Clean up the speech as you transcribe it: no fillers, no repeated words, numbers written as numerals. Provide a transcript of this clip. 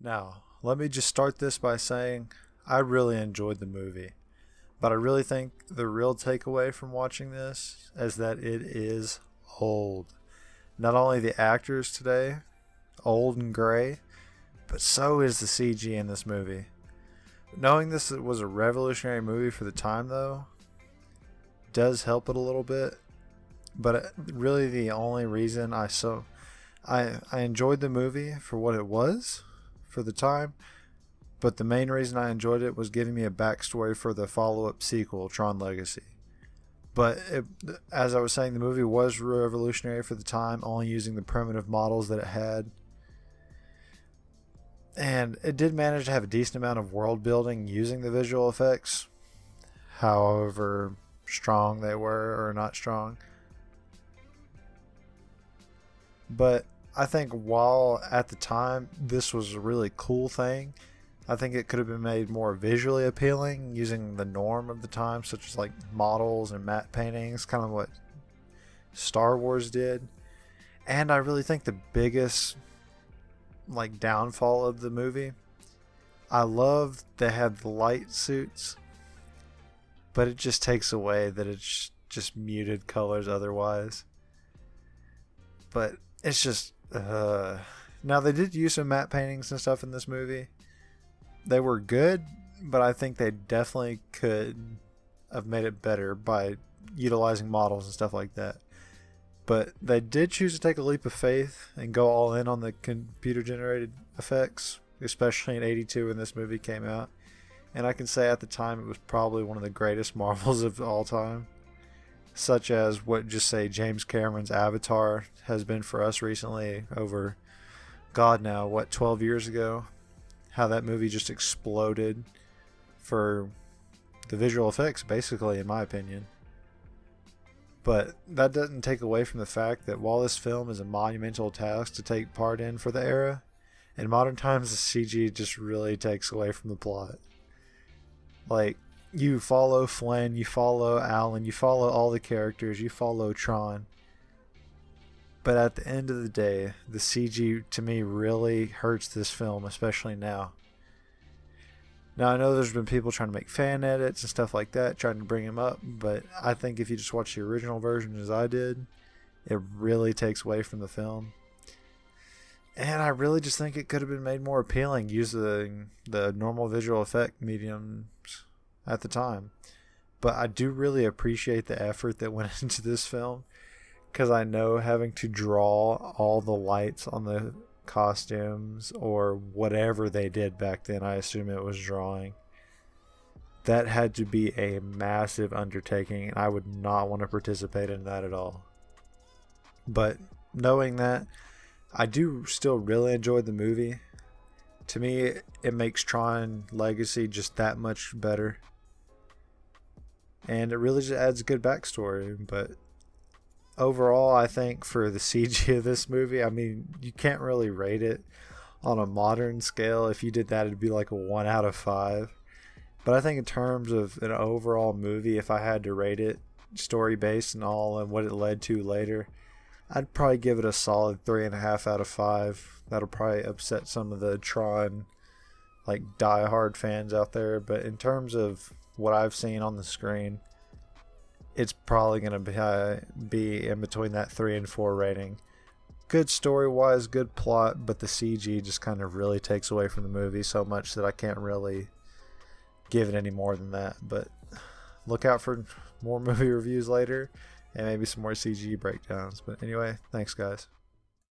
Now, let me just start this by saying I really enjoyed the movie, but I really think the real takeaway from watching this is that it is old. Not only the actors today, old and gray, but so is the CG in this movie. Knowing this was a revolutionary movie for the time, though, does help it a little bit. But really, the only reason I enjoyed the movie for what it was for the time, but the main reason I enjoyed it was giving me a backstory for the follow-up sequel, Tron Legacy. But as I was saying, the movie was revolutionary for the time, only using the primitive models that it had. And it did manage to have a decent amount of world building using the visual effects, however strong they were or not strong. But I think while at the time this was a really cool thing, I think it could have been made more visually appealing using the norm of the time, such as like models and matte paintings, kind of what Star Wars did. And I really think the biggest downfall of the movie, I love they have the light suits, but it just takes away that it's just muted colors otherwise. But it's just now they did use some matte paintings and stuff in this movie. They were good, but I think they definitely could have made it better by utilizing models and stuff like that. But they did choose to take a leap of faith and go all in on the computer generated effects, especially in '82 when this movie came out. And I can say at the time it was probably one of the greatest marvels of all time, such as what just say James Cameron's Avatar has been for us recently over, God now, 12 years ago. How that movie just exploded for the visual effects, basically, in my opinion. But that doesn't take away from the fact that while this film is a monumental task to take part in for the era, in modern times the CG just really takes away from the plot. Like, you follow Flynn, you follow Alan, you follow all the characters, you follow Tron. But at the end of the day, the CG to me really hurts this film, especially now. Now, I know there's been people trying to make fan edits and stuff like that, trying to bring him up, but I think if you just watch the original version as I did, it really takes away from the film. And I really just think it could have been made more appealing using the normal visual effect mediums at the time. But I do really appreciate the effort that went into this film, because I know having to draw all the lights on the costumes or whatever they did back then, I assume it was drawing, that had to be a massive undertaking, and I would not want to participate in that at all. But knowing that, I do still really enjoy the movie. To me, it makes Tron Legacy just that much better, and it really just adds a good backstory. But overall, I think for the CG of this movie, I mean, you can't really rate it on a modern scale. If you did that, it'd be like a 1 out of 5. But I think in terms of an overall movie, if I had to rate it, story based and all, and what it led to later, I'd probably give it a solid 3.5 out of 5. That'll probably upset some of the Tron die-hard fans out there. But in terms of what I've seen on the screen, it's probably going to be in between that 3 and 4 rating. Good story-wise, good plot, but the CG just kind of really takes away from the movie so much that I can't really give it any more than that. But look out for more movie reviews later and maybe some more CG breakdowns. But anyway, thanks guys.